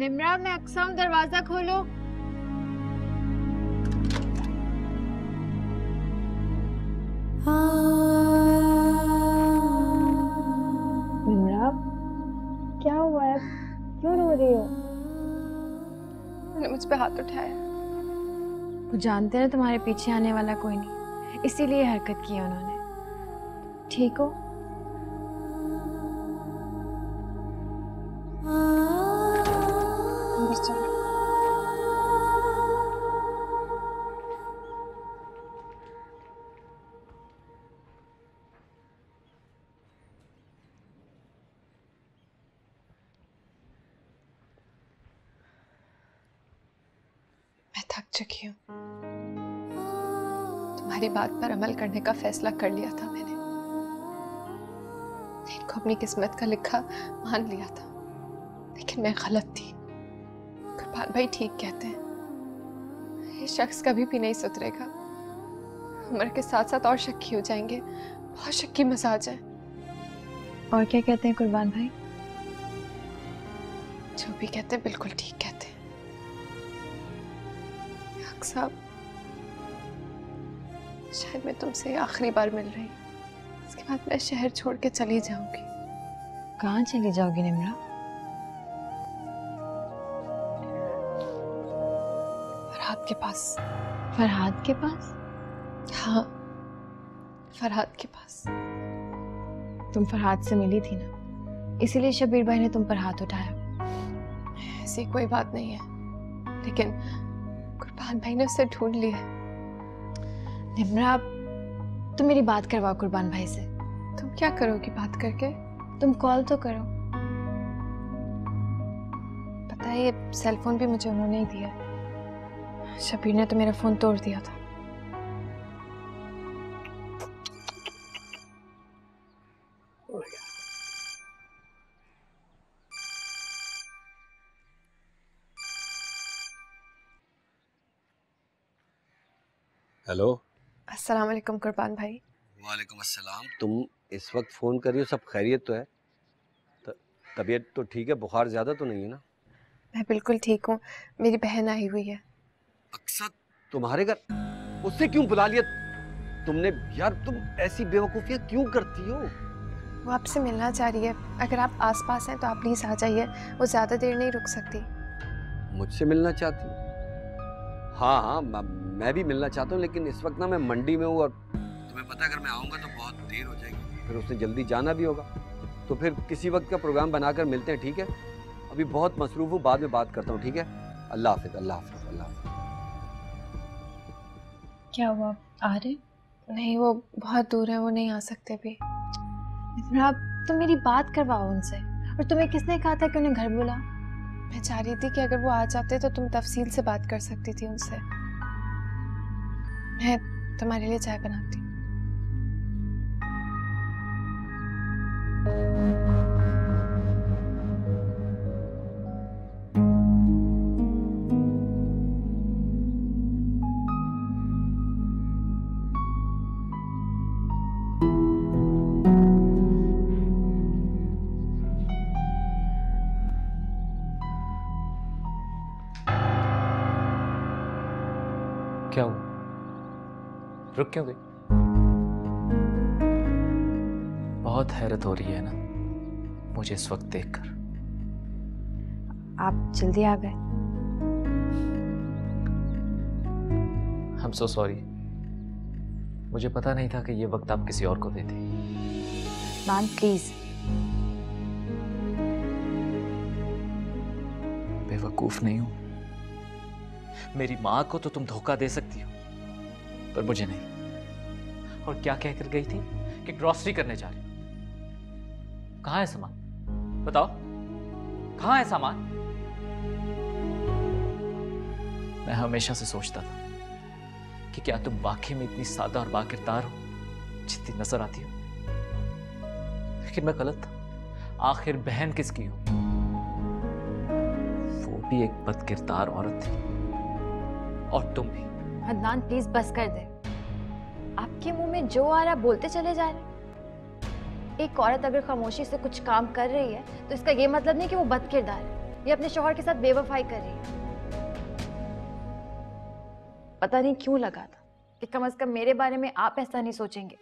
निम्रा, मैं अक्सम, दरवाजा खोलो। निम्रा, क्या हुआ है? क्यों रो रही हो? उन्होंने मुझ पे हाथ उठाया। वो जानते हैं तुम्हारे पीछे आने वाला कोई नहीं, इसीलिए हरकत की है उन्होंने। ठीक हो? बस चलो। मैं थक चुकी हूँ। तुम्हारी बात पर अमल करने का फैसला कर लिया था मैंने। इनको अपनी किस्मत का लिखा मान लिया था, लेकिन मैं गलत थी। कुर्बान भाई ठीक कहते हैं, ये शख्स कभी भी नहीं सुधरेगा। उम्र के साथ साथ और शक्की हो जाएंगे। बहुत शक्की मिजाज है। और क्या कहते हैं कुर्बान भाई? जो भी कहते हैं बिल्कुल ठीक कहते हैं। हक साहब, शायद मैं तुमसे आखिरी बार मिल रही हूँ। इसके बाद मैं शहर छोड़ के चली जाऊंगी। कहाँ चली जाओगी निम्रा? फरहाद के पास। फरहाद के पास? हाँ, फरहाद के पास। तुम फरहाद से मिली थी ना, इसीलिए शबीर भाई ने तुम पर हाथ उठाया। ऐसी कोई बात नहीं है, लेकिन कुर्बान भाई ने उसे ढूंढ लिया। निम्रा, तुम मेरी बात करवाओ कुर्बान भाई से। तुम क्या करोगी बात करके? तुम कॉल तो करो। पता है, ये सेल फोन भी मुझे उन्होंने ही दिया। शबीर ने तो मेरा फोन तोड़ दिया था। हेलो। अस्सलाम वालेकुम कुर्बान भाई। वालेकुम अस्सलाम। तुम इस वक्त फ़ोन कर रही हो, सब खैरियत तो है? तबीयत तो ठीक है? बुखार ज़्यादा तो नहीं है ना? मैं बिल्कुल ठीक हूँ। मेरी बहन आई हुई है। अक्सर तुम्हारे घर? उससे क्यों बुला लिया तुमने? यार तुम ऐसी बेवकूफ़ियाँ क्यों करती हो? वो आपसे मिलना चाह रही है। अगर आप आसपास हैं तो आप प्लीज़ आ जाइए। वो ज़्यादा देर नहीं रुक सकती। मुझसे मिलना चाहती हो? हाँ हाँ, मैं भी मिलना चाहता हूँ, लेकिन इस वक्त ना मैं मंडी में हूँ और तुम्हें पता है अगर मैं आऊँगा तो बहुत देर हो जाएगी, फिर उसने जल्दी जाना भी होगा। तो फिर किसी वक्त का प्रोग्राम बनाकर मिलते हैं, ठीक है? अभी बहुत मसरूफ़ हूँ, बाद में बात करता हूँ, ठीक है? अल्लाह हाफिज़, अल्लाह हाफिज़, अल्लाह हाफिज़। क्या हुआ, आ रहे? नहीं, वो बहुत दूर है, वो नहीं आ सकते भी। निम्रा, तुम मेरी बात करवाओ उनसे। और तुम्हें किसने कहा था कि उन्हें घर बुला? मैं चाह रही थी कि अगर वो आ जाते तो तुम तफसील से बात कर सकती थी उनसे। मैं तुम्हारे लिए चाय बनाती हूँ। क्या हुआ? रुक क्यों गई? बहुत हैरत हो रही है ना मुझे इस वक्त देखकर। आप जल्दी आ गए। I'm so sorry। मुझे पता नहीं था कि ये वक्त आप किसी और को देते। मान प्लीज। बेवकूफ नहीं हूं। मेरी माँ को तो तुम धोखा दे सकती हो, पर मुझे नहीं। और क्या कहकर गई थी कि ग्रॉसरी करने जा रही हो। कहाँ है सामान? बताओ, कहाँ है सामान? मैं हमेशा से सोचता था कि क्या तुम वाकई में इतनी सादा और बाकिरदार हो जितनी नजर आती हो, लेकिन मैं गलत था। आखिर बहन किसकी हो? वो भी एक बदकिरदार औरत थी, और तुम भी। अदनान प्लीज बस कर दे। आपके मुंह में जो आ रहा बोलते चले जा रहे। एक औरत अगर खामोशी से कुछ काम कर रही है तो इसका ये मतलब नहीं कि वो बदकिरदार है। ये अपने शौहर के साथ बेवफाई कर रही है। पता नहीं क्यों लगा था कि कम से कम मेरे बारे में आप ऐसा नहीं सोचेंगे।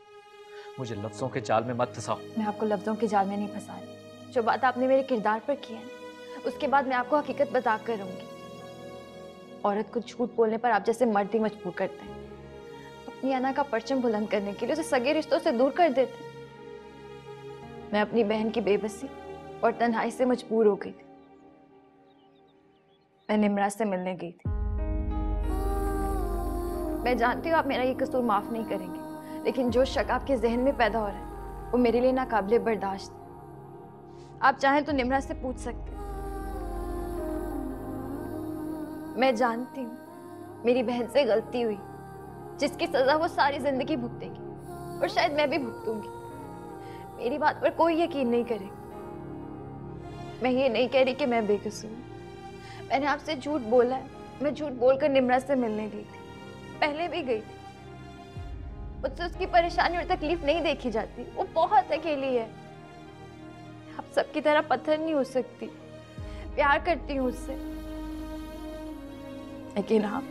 मुझे लफ्जों के जाल में मत फंसाओ। मैं आपको लफ्जों के जाल में नहीं फंसा रही। जो बात आपने मेरे किरदार पर की है ना, उसके बाद मैं आपको हकीकत बता कर रहूंगी। औरत को झूठ बोलने पर आप जैसे मर्द ही मजबूर करते हैं। अपनी अना का परचम बुलंद करने के लिए उसे सगे रिश्तों से दूर कर देते हैं। मैं अपनी बहन की बेबसी और तन्हाई से मजबूर हो गई थी। मैं निम्रा से मिलने गई थी। मैं जानती हूँ आप मेरा ये कसूर माफ नहीं करेंगे, लेकिन जो शक आपके जहन में पैदा हो रहा है वो मेरे लिए नाकाबिले बर्दाश्त है। आप चाहें तो निम्रा से पूछ सकते हैं। मैं जानती हूँ मेरी बहन से गलती हुई, जिसकी सजा वो सारी जिंदगी भुगतेगी और शायद मैं भी भुगतूंगी। मेरी बात पर कोई यकीन नहीं करेगा। मैं ये नहीं कह रही कि मैं बेकसूर हूँ। मैंने आपसे झूठ बोला है। मैं झूठ बोलकर निम्रा से मिलने गई थी, पहले भी गई थी। मुझसे उसकी परेशानी और तकलीफ नहीं देखी जाती। वो बहुत अकेली है। आप सबकी तरह पत्थर नहीं हो सकती। प्यार करती हूँ उससे, लेकिन आप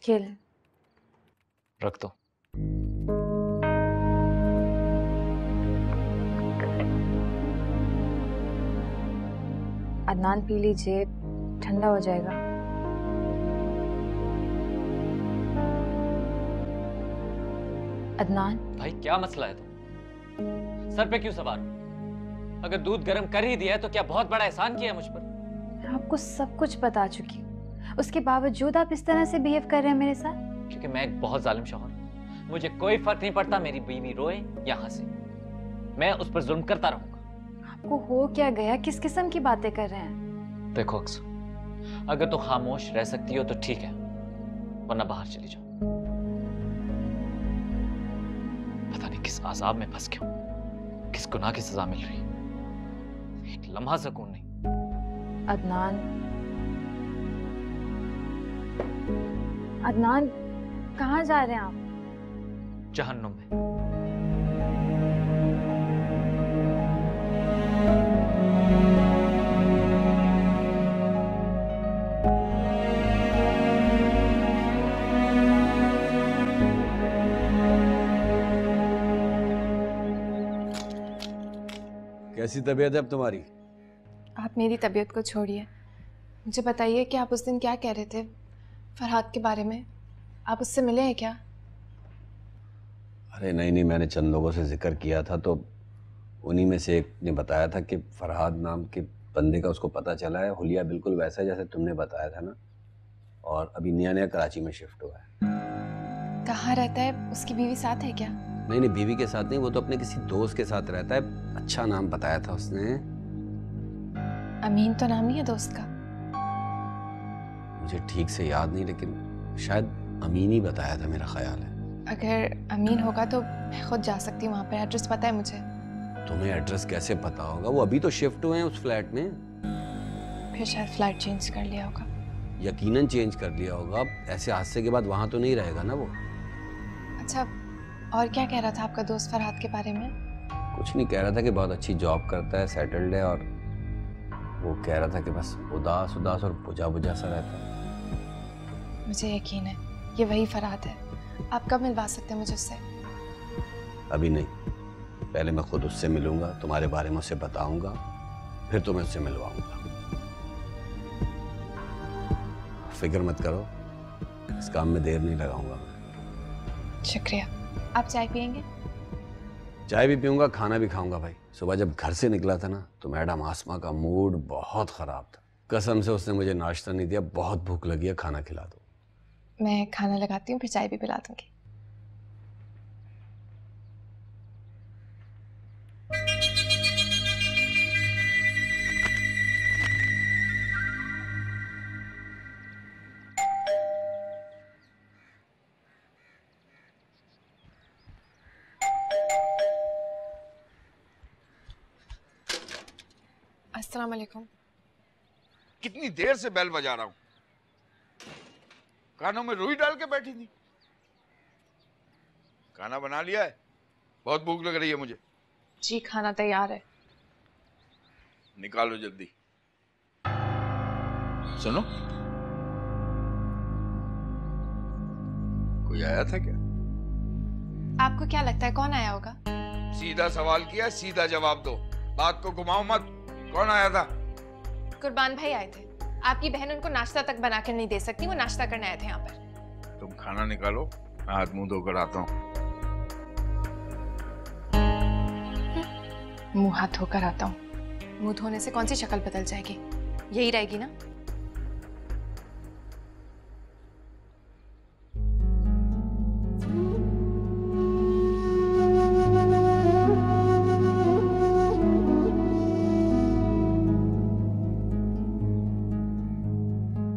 खेल रख दो। अदनान पी लीजिए, ठंडा हो जाएगा। अदनान, भाई क्या मसला है? तुम सर पे क्यों सवार हो? अगर दूध गर्म कर ही दिया है तो क्या बहुत बड़ा एहसान किया है मुझ पर? मैं आपको सब कुछ बता चुकी हूँ। उसके बावजूद आप इस तरह से बिहेव कर रहे हैं मेरे साथ। क्योंकि मैं एक बहुत जालिम शौहर हूं। मुझे कोई फर्क नहीं पड़ता मेरी बीवी रोए या हंसे, मैं उस पर जुल्म करता रहूंगा। आपको हो क्या गया? किस किस्म की बातें कर रहे हैं? देखो अक्स, अगर तो खामोश रह सकती हो तो ठीक है, वरना बाहर चली जाओ। पता नहीं किस आजाब में फंस गया हूं, किस गुनाह की सजा मिल रही है। एक लम्हा सुकून नहीं। अदनान, अदनान, कहाँ जा रहे हैं आप? जहन्नुम में। कैसी तबीयत है अब तुम्हारी? आप मेरी तबीयत को छोड़िए, मुझे बताइए कि आप उस दिन क्या कह रहे थे फरहाद के बारे में। आप उससे मिले हैं क्या? अरे नहीं नहीं, मैंने चंद लोगों से जिक्र किया था तो उन्हीं में से एक ने बताया था कि फरहाद नाम के बंदे का उसको पता चला है। हुलिया बिल्कुल वैसा है जैसे तुमने बताया था ना, और अभी नया नया कराची में शिफ्ट हुआ है। कहाँ रहता है? उसकी बीवी साथ है क्या? नहीं नहीं, बीवी के साथ नहीं, वो तो अपने किसी दोस्त के साथ रहता है। अच्छा नाम बताया था उसने। अमीन तो नाम नहीं है दोस्त का? मुझे ठीक से याद नहीं, लेकिन शायद अमीन ही बताया था, मेरा ख्याल है। अगर अमीन होगा तो मैं खुद जा सकती हूँ वहाँ पर। एड्रेस पता है मुझे। तुम्हें एड्रेस कैसे पता होगा? वो अभी तो शिफ्ट हुए हैं उस फ्लैट में। फिर शायद फ्लैट चेंज कर लिया होगा। यकीनन चेंज कर लिया होगा। अब ऐसे हादसे के बाद वहाँ तो नहीं रहेगा ना वो। अच्छा, और क्या कह रहा था आपका दोस्त फरहाद के बारे में? कुछ नहीं कह रहा था कि बहुत अच्छी जॉब करता है, सेटल्ड है, और वो कह रहा था कि बस उदास उदास और बुझा बुझा सा रहता है। मुझे यकीन है ये वही फरहाद है। आप कब मिलवा सकते हैं मुझे उससे? अभी नहीं, पहले मैं खुद उससे मिलूंगा, तुम्हारे बारे में उसे बताऊंगा, फिर तुम्हें उससे मिलवाऊंगा। फिक्र मत करो, इस काम में देर नहीं लगाऊंगा मैं। शुक्रिया। आप चाय पियेंगे? चाय भी पीऊंगा, खाना भी खाऊंगा भाई। सुबह जब घर से निकला था ना तो मैडम आसमा का मूड बहुत खराब था। कसम से उसने मुझे नाश्ता नहीं दिया। बहुत भूख लगी है, खाना खिला दो। मैं खाना लगाती हूँ, फिर चाय भी पिला दूंगी। अस्सलाम वालेकुम। कितनी देर से बेल बजा रहा हूं, कानों में रुई डाल के बैठी थी। खाना बना लिया है? बहुत भूख लग रही है मुझे। जी खाना तैयार है। निकालो जल्दी। सुनो, कोई आया था क्या? आपको क्या लगता है कौन आया होगा? सीधा सवाल किया, सीधा जवाब दो, बात को घुमाओ मत। कौन आया था? कुर्बान भाई आए थे। आपकी बहन उनको नाश्ता तक बनाकर नहीं दे सकती, वो नाश्ता करने आए थे यहाँ पर। तुम खाना निकालो, मैं हाथ मुंह धोकर आता हूँ। मुंह हाथ धोकर आता हूँ। मुंह धोने से कौन सी शक्ल बदल जाएगी? यही रहेगी ना?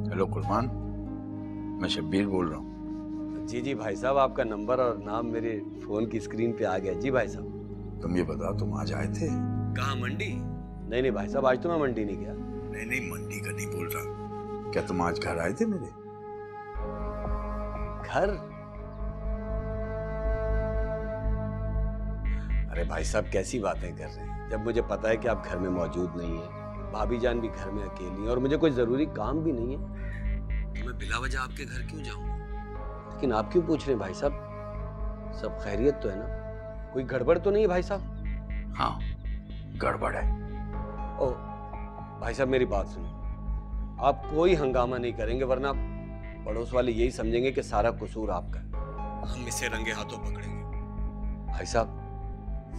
हेलो कुर्बान, मैं शब्बीर बोल रहा हूँ। जी जी भाई साहब, आपका नंबर और नाम मेरे फोन की स्क्रीन पे आ गया। जी भाई साहब। तुम ये बताओ, तुम आज आए थे? कहाँ, मंडी? नहीं भाई साहब, आज तो मैं मंडी नहीं गया। नहीं, मंडी का नहीं बोल रहा। क्या तुम आज घर आए थे मेरे? घर? अरे भाई साहब, कैसी बातें कर रहे हैं, जब मुझे पता है कि आप घर में मौजूद नहीं है, भाभी जान भी घर में अकेली है और मुझे कोई जरूरी काम भी नहीं है, तो मैं बिला वजह आपके घर क्यों जाऊं? लेकिन आप क्यों पूछ रहे हैं भाई साहब? सब खैरियत तो है ना? कोई गड़बड़ तो नहीं है भाई साहब? हाँ, गड़बड़ है। ओ भाई साहब, मेरी बात सुनिए, आप कोई हंगामा नहीं करेंगे वरना पड़ोस वाले यही समझेंगे कि सारा कसूर आपका है। हम इसे रंगे हाथों पकड़ेंगे। भाई साहब,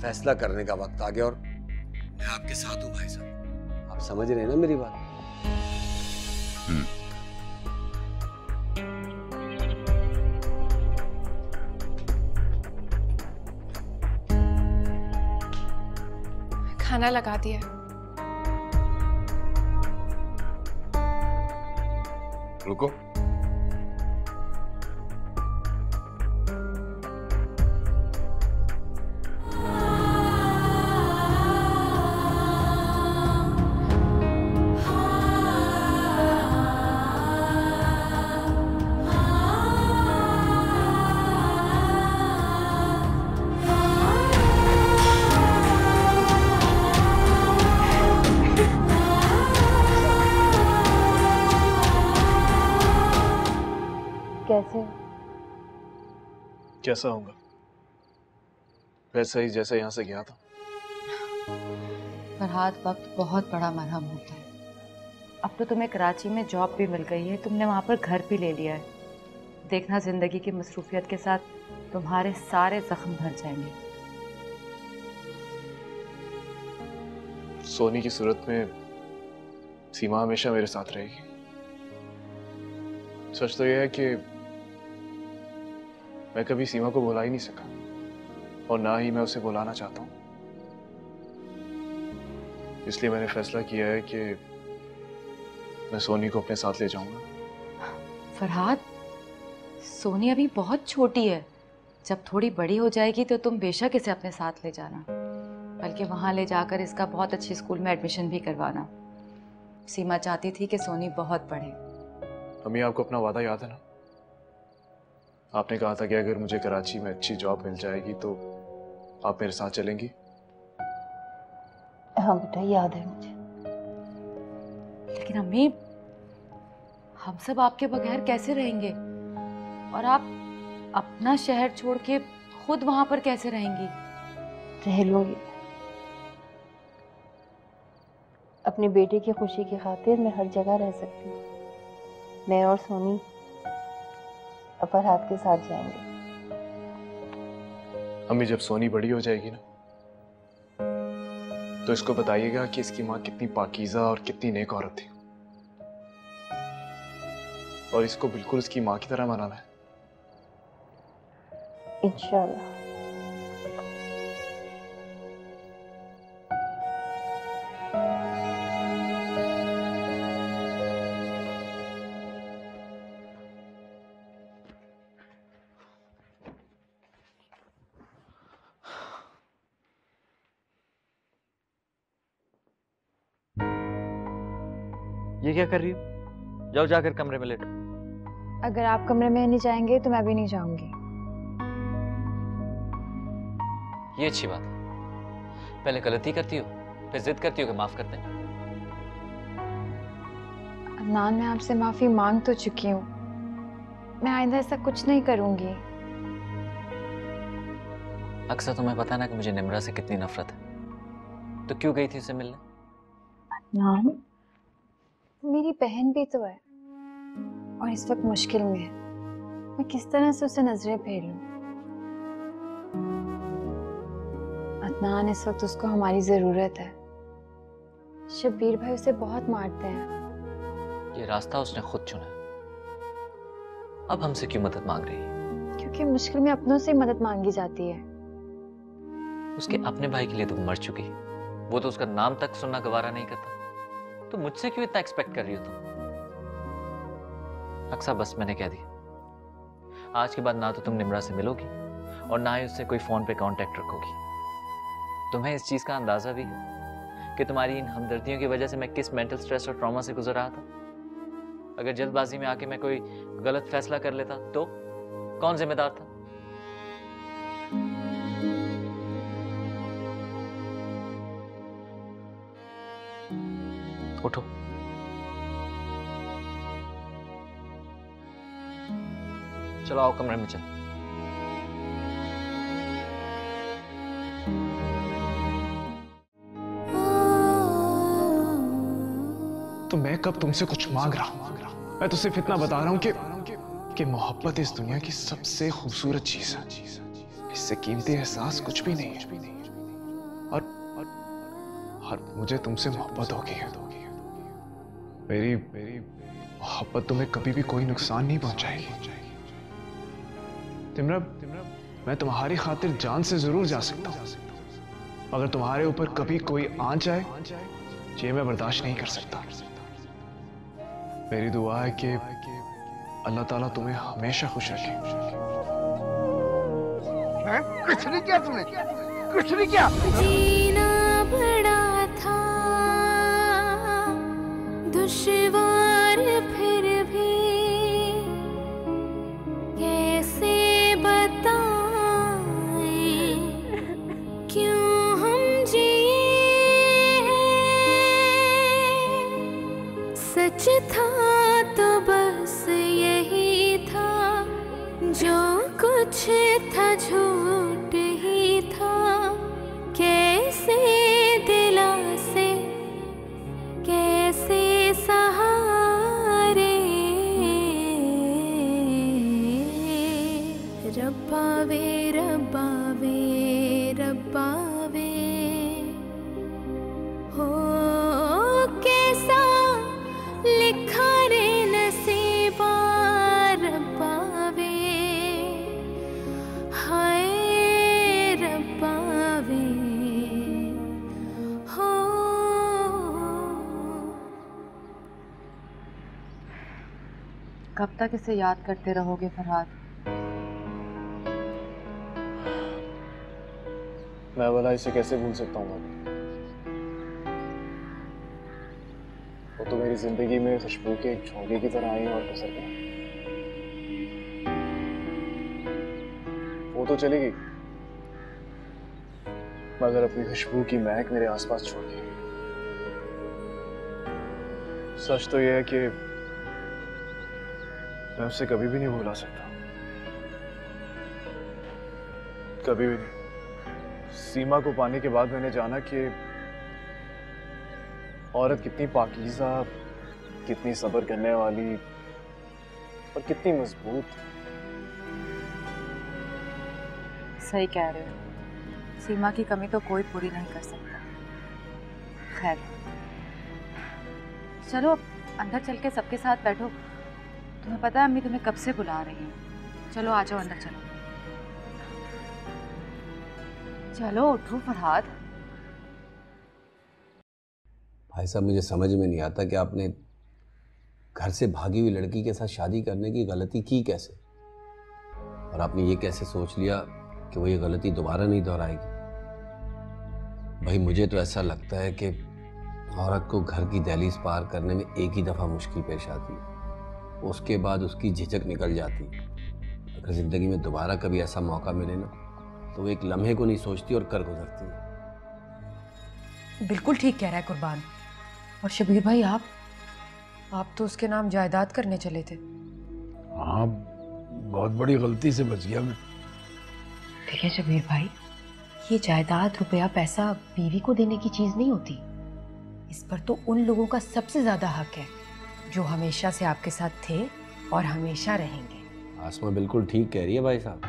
फैसला करने का वक्त आ गया और मैं आपके साथ हूं भाई साहब। आप समझ रहे हैं ना मेरी बात? खाना लगा दिया। रुको, कैसे? कैसा होगा? वैसा ही जैसा यहाँ से गया था। फरहाद, वक्त बहुत बड़ा मरहम होता है। अब तो तुम्हें कराची में जॉब भी मिल गई है, तुमने वहाँ पर घर भी ले लिया है। देखना, जिंदगी की मसरूफियत के साथ तुम्हारे सारे जख्म भर जाएंगे। सोनी की सूरत में सीमा हमेशा मेरे साथ रहेगी। सच तो यह है कि मैं कभी सीमा को भुला ही नहीं सका और ना ही मैं उसे भुलाना चाहता हूँ। इसलिए मैंने फैसला किया है कि मैं सोनी को अपने साथ ले जाऊंगा। फरहाद, सोनी अभी बहुत छोटी है। जब थोड़ी बड़ी हो जाएगी तो तुम बेशक इसे अपने साथ ले जाना, बल्कि वहाँ ले जाकर इसका बहुत अच्छे स्कूल में एडमिशन भी करवाना। सीमा चाहती थी कि सोनी बहुत पढ़े। अम्मी, आपको अपना वादा याद है ना? आपने कहा था कि अगर मुझे कराची में अच्छी जॉब मिल जाएगी तो आप मेरे साथ चलेंगी। हाँ बेटा, याद है मुझे। लेकिन अम्मी, हम सब आपके बगैर कैसे रहेंगे? और आप अपना शहर छोड़ के खुद वहां पर कैसे रहेंगी? रह लूंगी। अपने बेटे की खुशी की खातिर मैं हर जगह रह सकती हूँ, मैं और सोनी अब फरहाद के साथ जाएंगे। अम्मी जब सोनी बड़ी हो जाएगी ना, तो इसको बताइएगा कि इसकी माँ कितनी पाकीज़ा और कितनी नेक औरत थी, और इसको बिल्कुल इसकी माँ की तरह मनाना है। इंशाल्लाह। ये क्या कर रही हो? जाओ जाकर कमरे में लेटो। अगर आप कमरे में नहीं जाएंगे तो मैं भी नहीं जाऊंगी। ये अच्छी बात है। पहले गलती करती हो, फिर जिद करती हो कि माफ कर दें। अदनान, मैं आपसे माफी मांग तो चुकी हूँ। मैं आइंदा ऐसा कुछ नहीं करूंगी। अक्सर तुम्हें पता है ना कि मुझे निम्रा से कितनी नफरत है, तो क्यों गई थी उसे मिलने? अदनान, मेरी बहन भी तो है और इस वक्त मुश्किल में है। मैं किस तरह से उसे नजरें फेर लूं? अदनान, इस वक्त उसको हमारी जरूरत है। शब्बीर भाई उसे बहुत मारते हैं। ये रास्ता उसने खुद चुना, अब हमसे क्यों मदद मांग रही है? क्योंकि मुश्किल में अपनों से मदद मांगी जाती है। उसके अपने भाई के लिए तो मर चुकी, वो तो उसका नाम तक सुनना गवारा नहीं करता, तो मुझसे क्यों इतना एक्सपेक्ट कर रही हो तुम? अक्सर बस मैंने कह दिया, आज के बाद ना तो तुम निम्रा से मिलोगी और ना ही उससे कोई फोन पे कांटेक्ट रखोगी। तुम्हें इस चीज का अंदाजा भी है कि तुम्हारी इन हमदर्दियों की वजह से मैं किस मेंटल स्ट्रेस और ट्रॉमा से गुजर रहा था। अगर जल्दबाजी में आके मैं कोई गलत फैसला कर लेता तो कौन जिम्मेदार था? उठो। चलो आओ कमरे में चलो। तो मैं कब तुमसे कुछ मांग रहा हूं? मैं तो सिर्फ इतना बता रहा हूं कि मोहब्बत इस दुनिया की सबसे खूबसूरत चीज है। इससे कीमती एहसास कुछ भी नहीं है। और मुझे तुमसे मोहब्बत हो गई है। मेरी मोहब्बत तुम्हें कभी भी कोई नुकसान नहीं पहुंचाएगी। तिमरा, मैं तुम्हारी खातिर जान से जरूर जा सकता हूं, मगर तुम्हारे ऊपर कभी कोई आंच आए, ये मैं बर्दाश्त नहीं कर सकता। मेरी दुआ है कि अल्लाह ताला तुम्हें हमेशा खुश रखे। कुछ नहीं किया तुमने, कुछ नहीं किया। जीना बड़ा था दुश्वार, फिर भी कैसे बताएं क्यों हम जिए। सच था तो बस यही था, जो कुछ था झूठ ही था। कैसे दिलासे, कैसे सहारे। रब्बा वे रब्बा वे रब्बा वे, हो कैसा लिखा रे नसीबा। रब्बा वे, हाय रब्बा वे, हो। कब तक इसे याद करते रहोगे फरहाद? मैं भला इसे कैसे भूल सकता हूँ? वो तो मेरी जिंदगी में खुशबू के एक झोंके की तरह आई और गुजर गई। वो तो चली गई, मगर अपनी खुशबू की महक मेरे आसपास छोड़ गई। सच तो यह है कि मैं उसे कभी भी नहीं भुला सकता, कभी भी नहीं। सीमा को पाने के बाद मैंने जाना कि औरत कितनी पाकीज़ा, कितनी सब्र करने वाली, और कितनी मजबूत। सही कह रहे हो, सीमा की कमी तो कोई पूरी नहीं कर सकता। खैर चलो अंदर चल के सबके साथ बैठो। तुम्हें पता है अम्मी तुम्हें कब से बुला रही हैं। चलो आ जाओ अंदर, चलो चलो उठो फरहाद। भाई साहब मुझे समझ में नहीं आता कि आपने घर से भागी हुई लड़की के साथ शादी करने की गलती की कैसे, और आपने ये कैसे सोच लिया कि वो ये गलती दोबारा नहीं दोहराएगी। भाई मुझे तो ऐसा लगता है कि औरत को घर की दहलीज पार करने में एक ही दफ़ा मुश्किल पेश आती है, उसके बाद उसकी झिझक निकल जाती है। अगर ज़िंदगी में दोबारा कभी ऐसा मौका मिले ना तो वो एक लम्हे को नहीं सोचती और कर गुजरती है। बिल्कुल ठीक कह रहा है कुर्बान। और शबीर भाई आप तो उसके नाम जायदाद करने चले थे। हाँ, बहुत बड़ी गलती से बच गया मैं। देखिए शबीर भाई, ये जायदाद रुपया पैसा बीवी को देने की चीज नहीं होती। इस पर तो उन लोगों का सबसे ज्यादा हक है जो हमेशा से आपके साथ थे और हमेशा रहेंगे। आसमा बिल्कुल ठीक कह रही है भाई साहब।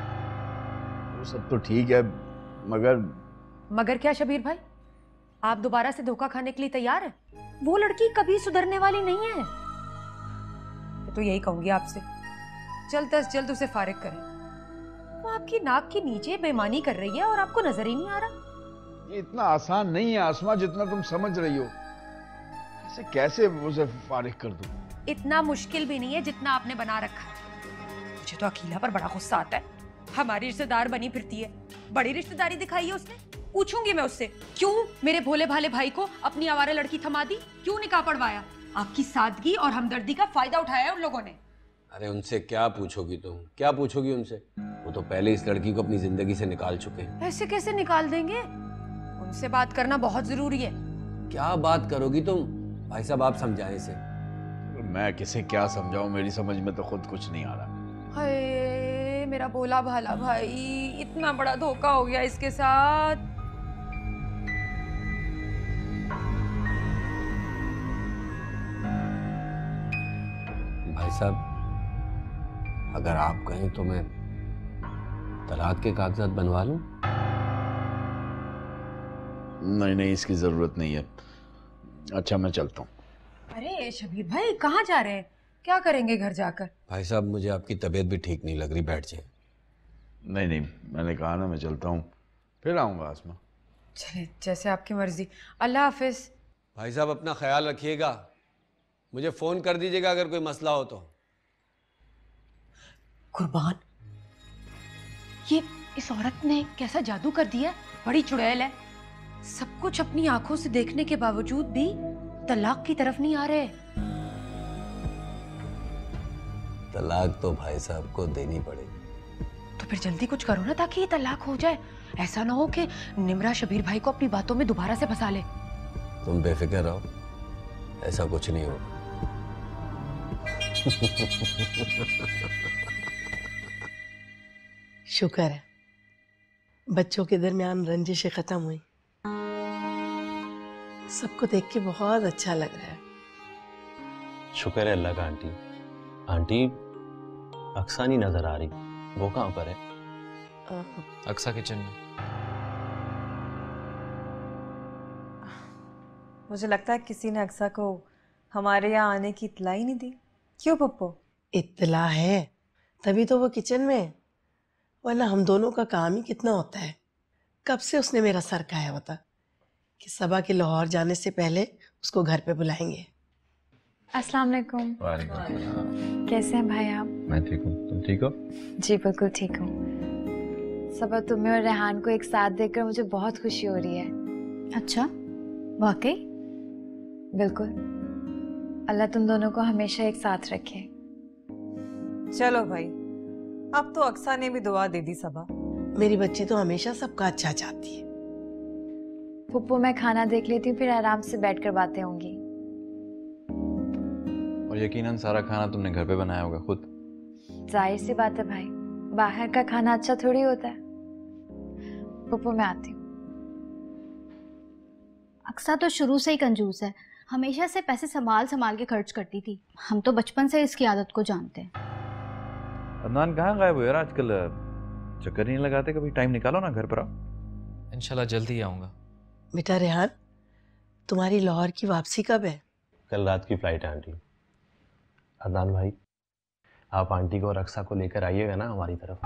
वो सब तो ठीक है, मगर क्या शबीर भाई, आप दोबारा से धोखा खाने के लिए तैयार हैं? वो लड़की कभी सुधरने वाली नहीं है। तो यही कहूंगी आपसे, जल्द अज जल्द उसे फारिग करें। वो आपकी नाक के नीचे बेईमानी कर रही है और आपको नजर ही नहीं आ रहा। ये इतना आसान नहीं है आसमा जितना तुम समझ रही हो। ऐसे कैसे उसे फारिग कर दूं? इतना मुश्किल भी नहीं है जितना आपने बना रखा है। मुझे तो अकीला पर बड़ा गुस्सा आता है। हमारी रिश्तेदार बनी फिरती है, बड़ी रिश्तेदारी दिखाई है उसने। पूछूंगी मैं उससे, क्यों मेरे भोले भाले भाई को अपनी आवारा लड़की थमा दी, क्यों निकाह पढ़वाया? आपकी सादगी और हमदर्दी का फायदा उठाया है उन लोगों ने। अरे उनसे क्या पूछोगी तुम, क्या पूछोगी उनसे? वो तो पहले इस लड़की को अपनी जिंदगी से निकाल चुके हैं। ऐसे कैसे निकाल देंगे? उनसे बात करना बहुत जरूरी है। क्या बात करोगी तुम? भाई साहब आप समझाएं इसे। मैं किसे क्या समझाऊं, मेरी समझ में तो खुद कुछ नहीं आ रहा। हाय मेरा भोला भाला भाई, इतना बड़ा धोखा हो गया इसके साथ। भाई साहब अगर आप कहें तो मैं तलाक के कागजात बनवा लूं? नहीं, इसकी जरूरत नहीं है। अच्छा मैं चलता हूँ। अरे शबीर भाई कहाँ जा रहे हैं? क्या करेंगे घर जाकर? भाई साहब मुझे आपकी तबीयत भी ठीक नहीं लग रही, बैठ जाए। नहीं, मैंने कहा ना मैं चलता हूँ, फिर आऊँगा आसमा। चले जैसे आपकी मर्जी। अल्लाह हाफिज। भाई साहब अपना ख्याल रखिएगा, मुझे फोन कर दीजिएगा अगर कोई मसला हो तो। कुर्बान, ये इस औरत ने कैसा जादू कर दिया? बड़ी चुड़ैल है। सब कुछ अपनी आंखों से देखने के बावजूद भी तलाक की तरफ नहीं आ रहे। तलाक तो भाई साहब को देनी पड़ेगी। तो फिर जल्दी कुछ करो ना ताकि ये तलाक हो जाए। ऐसा ना हो कि निम्रा शबीर भाई को अपनी बातों में दोबारा से फंसा ले। तुम बेफिक्र रहो, ऐसा कुछ नहीं होगा। शुक्र है बच्चों के दरमियान रंजिशें खत्म हुई। सबको देख के बहुत अच्छा लग रहा है। शुक्र है अल्लाह का। आंटी अक्सा नहीं नजर आ रही, वो कहाँ पर है? अक्सा किचन में। मुझे लगता है किसी ने अक्सा को हमारे यहाँ आने की इत्तला ही नहीं दी। क्यों पप्पू? इत्तला है तभी तो वो किचन में है, वरना हम दोनों का काम ही कितना होता है। कब से उसने मेरा सर खाया होता कि सबा के लाहौर जाने से पहले उसको घर पे बुलाएंगे। अस्सलाम वालेकुम। कैसे हैं भाई आप? मैं ठीक हूँ, तुम ठीक हो? जी बिल्कुल ठीक हूँ। सबा तुम्हें और रेहान को एक साथ देखकर मुझे बहुत खुशी हो रही है। अच्छा वाकई? बिल्कुल। अल्लाह तुम दोनों को हमेशा एक साथ रखे। चलो भाई, अब तो अक्सा ने भी दुआ दे दी सबा। मेरी बच्ची तो हमेशा सबका अच्छा चाहती है। पुप्पू मैं खाना देख लेती हूँ, फिर आराम से बैठकर बातें होंगी। और यकीनन सारा खाना तुमने घर पे बनाया होगा खुद? जाहिर सी बात है भाई, बाहर का खाना अच्छा थोड़ी होता है। पुप्पू मैं आती हूँ। अक्सा तो शुरू से ही कंजूस है, हमेशा से पैसे संभाल संभाल के खर्च करती थी। हम तो बचपन से इसकी आदत को जानते हैं। अदनान कहाँ गायब हो यार आजकल? चक्कर नहीं लगाते, कभी टाइम निकालो ना, घर पर आओ। इंशाल्लाह जल्दी ही आऊँगा। बेटा रेहान, तुम्हारी लाहौर की वापसी कब है? कल रात की फ्लाइट है आंटी। अदनान भाई, आप आंटी को और अक्सा को लेकर आइएगा ना हमारी तरफ।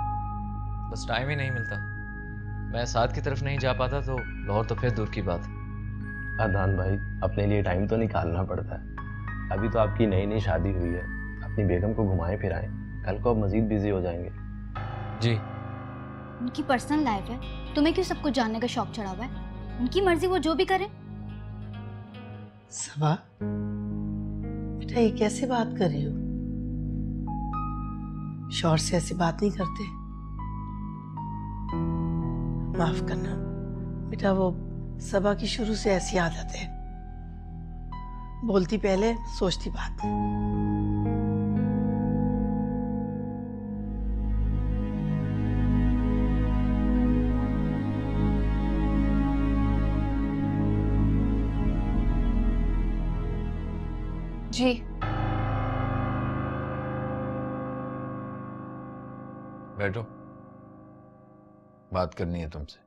बस टाइम ही नहीं मिलता। मैं साथ की तरफ नहीं जा पाता तो लाहौर तो फिर दूर की बात। अदनान भाई, अपने लिए टाइम तो निकालना पड़ता है। अभी तो आपकी नई नई शादी हुई है, अपनी बेगम को घुमाएं फिराएं। कल को आप मजीद बिजी हो जाएंगे। जी। उनकी पर्सनल लाइफ है, तुम्हें क्यों सब कुछ जानने का शौक चढ़ा हुआ है? उनकी मर्जी, वो जो भी करे। सबा, बेटा ये कैसे बात कर रही हो? शौहर से ऐसी बात नहीं करते। माफ करना बेटा, वो सबा की शुरू से ऐसी आदत है, बोलती पहले सोचती बाद। जी बैठो, बात करनी है तुमसे।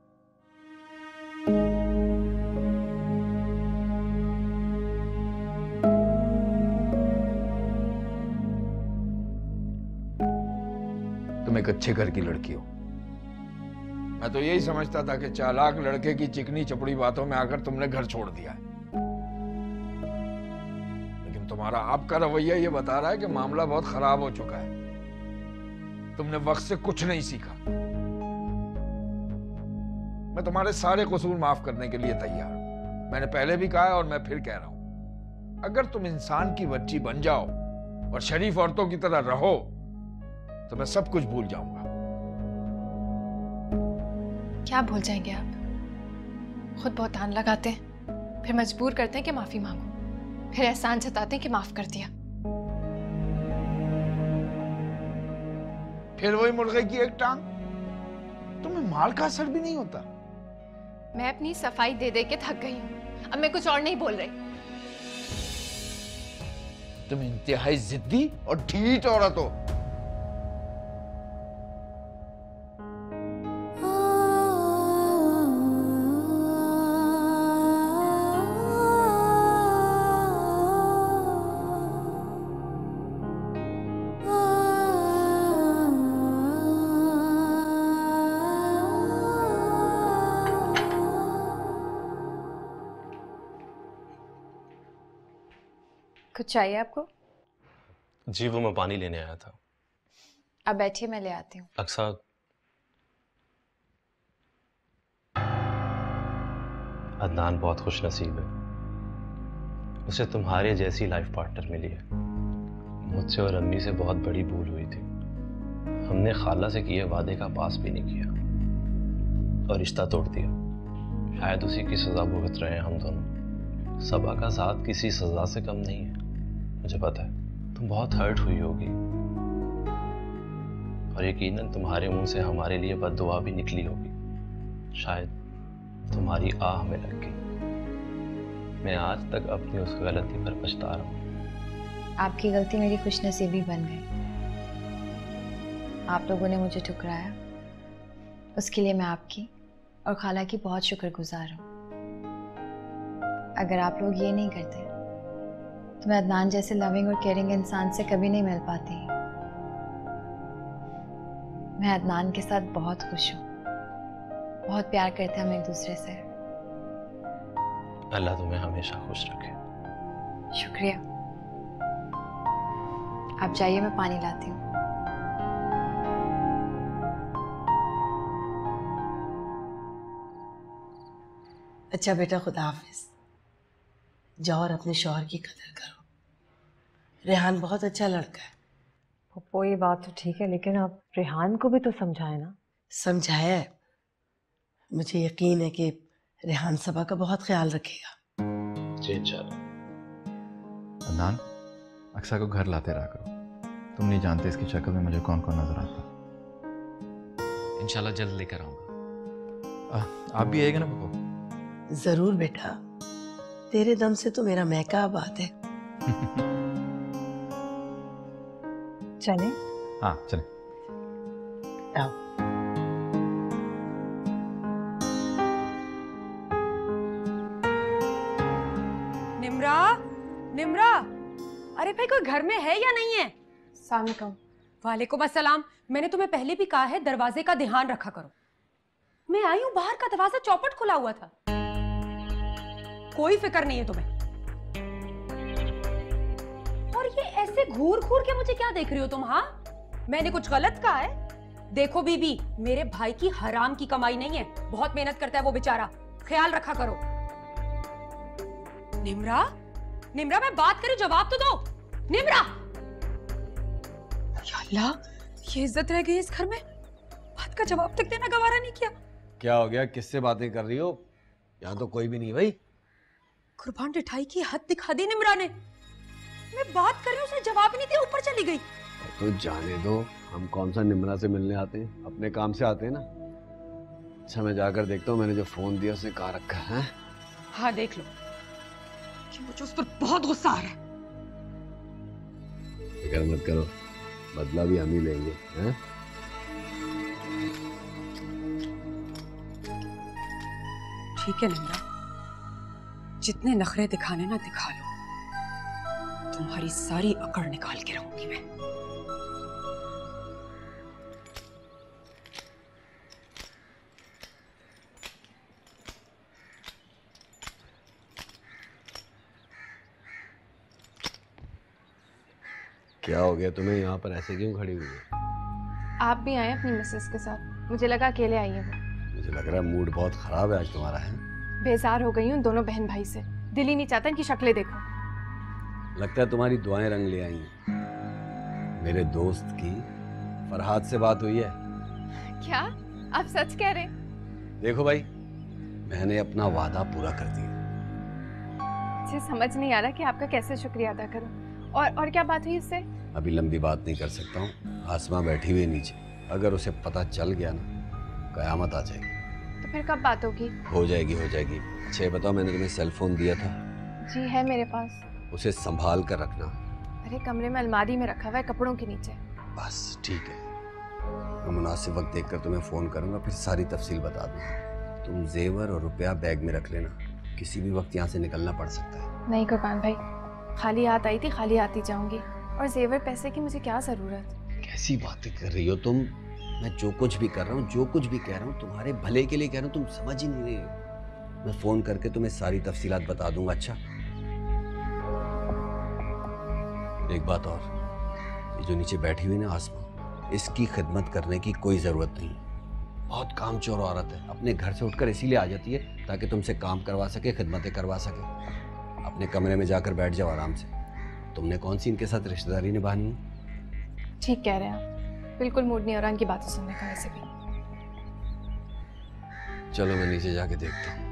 तुम एक अच्छे घर की लड़की हो। मैं तो यही समझता था कि चालाक लड़के की चिकनी चपड़ी बातों में आकर तुमने घर छोड़ दिया है, लेकिन तुम्हारा आपका रवैया ये बता रहा है कि मामला बहुत खराब हो चुका है। तुमने वक्त से कुछ नहीं सीखा। मैं तुम्हारे सारे कसूर माफ करने के लिए तैयार हूं। मैंने पहले भी कहा है और मैं फिर कह रहा हूं, अगर तुम इंसान की बच्ची बन जाओ और शरीफ औरतों की तरह रहो तो मैं सब कुछ भूल जाऊंगा। क्या भूल जाएंगे आप? खुद बहुतान लगाते हैं, फिर मजबूर करते हैं कि माफी मांगो, फिर एहसान जताते हैं कि माफ कर दिया। फिर वही मुर्गे की एक टांग। तुम्हें माल का असर भी नहीं होता। मैं अपनी सफाई दे दे के थक गई हूँ, अब मैं कुछ और नहीं बोल रही। तुम इंतहाई जिद्दी और ढीठ औरत हो। कुछ चाहिए आपको? जी, वो मैं पानी लेने आया था। आप बैठिए, मैं ले आती हूँ। अक्सा, अदनान बहुत खुश नसीब है, उसे तुम्हारे जैसी लाइफ पार्टनर मिली है। मुझसे और अम्मी से बहुत बड़ी भूल हुई थी। हमने खाला से किए वादे का पास भी नहीं किया और रिश्ता तोड़ दिया। शायद उसी की सजा भुगत रहे हैं हम दोनों। सबा का साथ किसी सजा से कम नहीं है। मुझे पता है तुम बहुत हर्ट हुई होगी और यकीनन तुम्हारे मुंह से हमारे लिए बद्दुआ भी निकली होगी। शायद तुम्हारी आह में लग गई। मैं आज तक अपनी उस गलती पर पछता रहा हूँ। आपकी गलती मेरी खुशनसीबी बन गई। आप लोगों ने मुझे ठुकराया, उसके लिए मैं आपकी और खाला की बहुत शुक्रगुजार हूँ। अगर आप लोग ये नहीं करते तो मैं अदनान जैसे लविंग और केयरिंग इंसान से कभी नहीं मिल पाती। मैं अदनान के साथ बहुत खुश हूँ, बहुत प्यार करते हैं हम एक दूसरे से। अल्लाह तुम्हें हमेशा खुश रखे। शुक्रिया। आप जाइए, मैं पानी लाती हूँ। अच्छा बेटा, खुदा हाफिज। जाओ और अपने शौहर की कदर करो। रेहान बहुत अच्छा लड़का है। पप्पो ये बात तो ठीक है, लेकिन आप रेहान को भी तो समझाए ना। समझाया है, मुझे यकीन है कि रेहान सबा का बहुत ख्याल रखेगा। जी इंशाल्लाह। अदनान, अक्सा को घर लाते रहा करो। तुम नहीं जानते इसकी शक्ल में मुझे कौन कौन नजर आता। इंशाल्लाह जल्द लेकर आऊंगा। आप भी आएगा ना पप्पो? जरूर बेटा, तेरे दम से तो मेरा महका आबाद है। चले? हाँ चले। आओ। निम्रा, निम्रा, अरे भाई कोई घर में है या नहीं है? सलाम। वालेकुम अस्सलाम। मैंने तुम्हें पहले भी कहा है दरवाजे का ध्यान रखा करो। मैं आई हूं, बाहर का दरवाजा चौपट खुला हुआ था। कोई फिक्र नहीं है तुम्हें। और ये ऐसे घूर घूर के मुझे क्या देख रही हो तुम? हाँ, मैंने कुछ गलत कहा है? देखो बीबी, मेरे भाई की हराम की कमाई नहीं है, बहुत मेहनत करता है वो बेचारा, ख्याल रखा करो। निम्रा, निम्रा मैं बात करूं, जवाब तो दो। निम्रा! या अल्लाह, ये इज्जत रह गई इस घर में, बात का जवाब तक देना गवारा नहीं किया। क्या हो गया? किससे बातें कर रही हो? यहाँ तो कोई भी नहीं भाई। कुर्बान रिठाई की हद दिखा दी निम्रा ने। मैं बात कर रही हूँ, उसने जवाब ही नहीं दिया, ऊपर चली गई। तो जाने दो, हम कौन सा निम्रा से मिलने आते हैं, अपने काम से आते हैं ना। अच्छा मैं जाकर देखता हूँ, मैंने जो फोन दिया उसने कहाँ रखा है। हाँ देख लो, कि मुझे उस पर बहुत गुस्सा आ रहा है। फिक्र मत करो, बदला भी हम ही लेंगे, हैं? ठीक है निम्रा, जितने नखरे दिखाने ना दिखा लो, तुम्हारी सारी अकड़ निकाल के रहूंगी मैं। क्या हो गया तुम्हें? यहाँ पर ऐसे क्यों खड़ी हुई है? आप भी आए अपनी मिसेस के साथ, मुझे लगा अकेले आई है वो। मुझे लग रहा है मूड बहुत खराब है आज तुम्हारा, है? बेजार हो गई हूँ दोनों बहन भाई से, दिल ही नहीं चाहता इनकी शक्लें देखो। लगता है तुम्हारी दुआएं रंग ले आई हैं। मेरे दोस्त की फरहाद से बात हुई है। क्या आप सच कह रहे? देखो भाई, मैंने अपना वादा पूरा कर दिया। मुझे समझ नहीं आ रहा कि आपका कैसे शुक्रिया अदा करूं। और क्या बात हुई उससे? अभी लंबी बात नहीं कर सकता हूँ। आसमा बैठी हुई है नीचे, अगर उसे पता चल गया ना, कयामत आ जाएगी। तो फिर कब बात होगी? हो जाएगी, हो जाएगी। अच्छा ये बताओ, मैंने तुम्हें सेल फोन दिया था? जी है मेरे पास। उसे संभाल कर रखना। अरे कमरे में अलमारी में रखा हुआ है, कपड़ों के नीचे। बस ठीक है, मैं मुनासिब वक्त देखकर तुम्हें फोन करूंगा, फिर सारी तफसील बता दूंगा। तुम जेवर और रुपया बैग में रख लेना, किसी भी वक्त यहाँ से निकलना पड़ सकता है। नहीं कुर्बान भाई, खाली हाथ आई थी, खाली हाथ ही जाऊंगी। और जेवर पैसे की मुझे क्या जरूरत? कैसी बातें कर रही हो तुम? मैं जो कुछ भी कर रहा हूँ, जो कुछ भी कह रहा हूँ, तुम्हारे भले के लिए कह रहा हूँ, तुम समझ ही नहीं रहे हो। मैं फोन करके तुम्हें सारी तफसीलात बता दूंगा। अच्छा एक बात और, ये जो नीचे बैठी हुई ना आसमा, इसकी खिदमत करने की कोई जरूरत नहीं। बहुत कामचोर औरत है, अपने घर से उठकर इसीलिए आ जाती है ताकि तुमसे काम करवा सके, खिदमतें करवा सके। अपने कमरे में जाकर बैठ जाओ आराम से। तुमने कौन सी इनके साथ रिश्तेदारी निभानी है? ठीक कह रहे हैं आप, बिल्कुल मूड नहीं हो रहा इनकी बातें सुनने का वैसे भी। चलो मैं नीचे जाके देखता हूँ।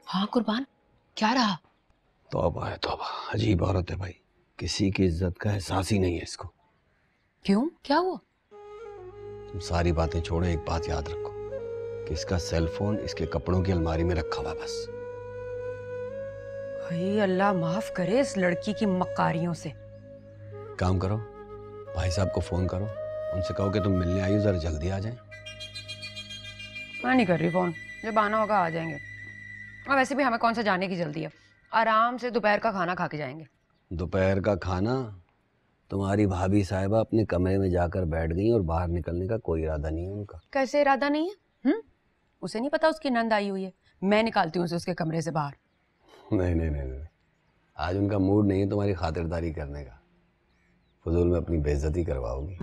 हाँ कुर्बान, क्या रहा? तौबा है तौबा, अजीब औरत है भाई, किसी की इज्जत का एहसास ही नहीं है इसको। क्यों, क्या हुआ? तुम सारी बातें छोड़ो, एक बात याद रखो कि इसका सेल फोन इसके कपड़ों की अलमारी में रखा हुआ बस। भाई अल्लाह माफ करे इस लड़की की मक्कारियों से। काम करो, भाई साहब को फोन करो, उनसे कहो कि तुम मिलने आई हो, जरा जल्दी आ जाएं। मैं नहीं कर रही फोन, जब आना होगा आ जाएंगे। और वैसे भी हमें कौन सा जाने की जल्दी है, आराम से दोपहर का खाना खा के जाएंगे। दोपहर का खाना? तुम्हारी भाभी साहिबा अपने कमरे में जाकर बैठ गई और बाहर निकलने का कोई इरादा नहीं है उनका। कैसे इरादा नहीं है? उसे नहीं पता उसकी नंद आई हुई है, मैं निकालती हूँ उसे उसके कमरे से बाहर। नहीं नहीं नहीं नहीं, आज उनका मूड नहीं है तुम्हारी खातिरदारी करने का, फजूल में अपनी बेइज्जती करवाओगी।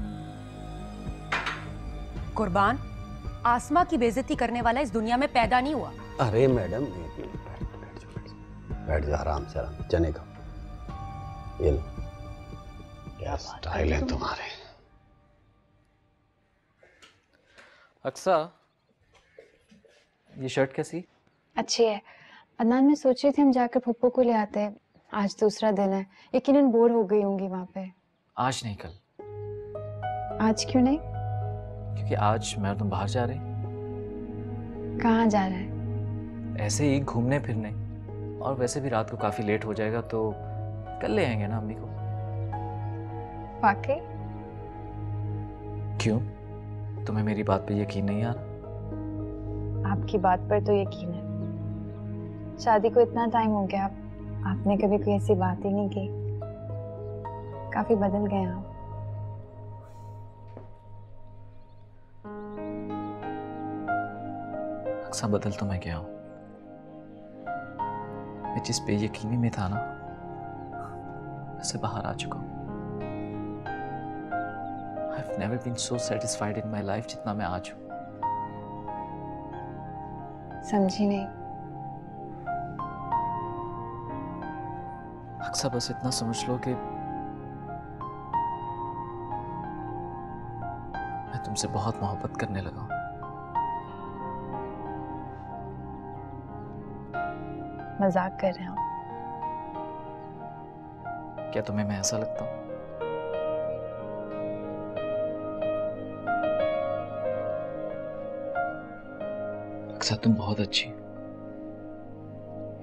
कुर्बान, आसमा की बेइज्जती करने वाला इस दुनिया में पैदा नहीं हुआ। अरे मैडम बैठ जा आराम से, आराम चने का। ये लो, क्या स्टाइल है तुम्हारे। अक्सा, ये शर्ट कैसी? अच्छी है अदनान, मैं सोच रही थी हम जाकर पप्पू को ले आते हैं, आज दूसरा दिन है, यकीनन बोर हो गई होंगी वहाँ पे। आज नहीं कल। आज क्यों नहीं? क्योंकि आज मैं और तुम बाहर जा रहे हैं। कहाँ जा रहा है? ऐसे ही घूमने फिरने, और वैसे भी रात को काफी लेट हो जाएगा तो कल ले आएंगे ना अम्मी को। वाकई? क्यों, तुम्हें मेरी बात पे यकीन नहीं आ रहा? आपकी बात पर तो यकीन है। शादी को इतना टाइम हो गया, आपने कभी कोई ऐसी बात ही नहीं की। काफी बदल गए आप। अक्सर बदल तो मैं गया हूं। मैं जिस बेयकीनी में था ना, उससे बाहर आ चुका हूं। I've never been so satisfied in my life जितना मैं आज हूं। समझी नहीं। अक्सर बस इतना समझ लो कि मैं तुमसे बहुत मोहब्बत करने लगा हूं। मजाक कर रहे हो? क्या तुम्हें मैं ऐसा लगता हूं? अक्सर तुम बहुत अच्छी हो।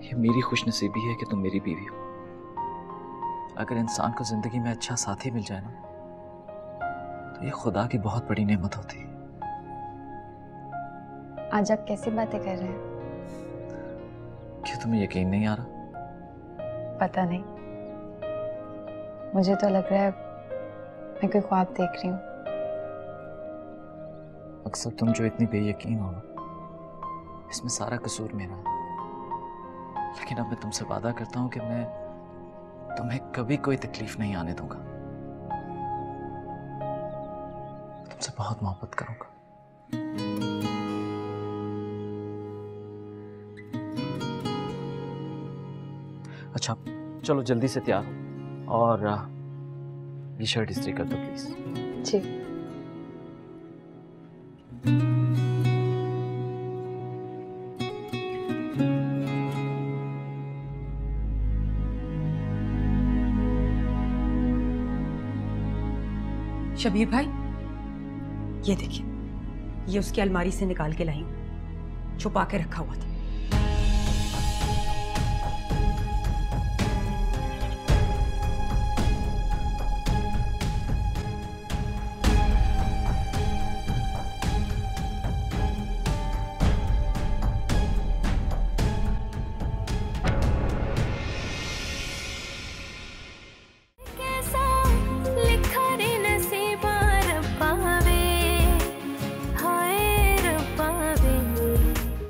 ये मेरी खुशनसीबी है कि तुम मेरी बीवी हो। अगर इंसान को जिंदगी में अच्छा साथी मिल जाए ना, तो ये खुदा की बहुत बड़ी नेमत होती है। आज आप कैसी बातें कर रहे हैं? क्या तुम्हें यकीन नहीं आ रहा? पता नहीं, मुझे तो लग रहा है मैं कोई ख्वाब देख रही हूँ। अक्सर तुम जो इतनी बेयकीन हो ना, इसमें सारा कसूर मेरा है। लेकिन अब मैं तुमसे वादा करता हूं कि मैं तुम्हें कभी कोई तकलीफ नहीं आने दूंगा। तुमसे बहुत मोहब्बत करूंगा। अच्छा चलो जल्दी से तैयार हो और ये शर्ट इस्त्री कर दो प्लीज। जी। शबीर भाई, ये देखिए, ये उसकी अलमारी से निकाल के लाई हूं, छुपा के रखा हुआ था।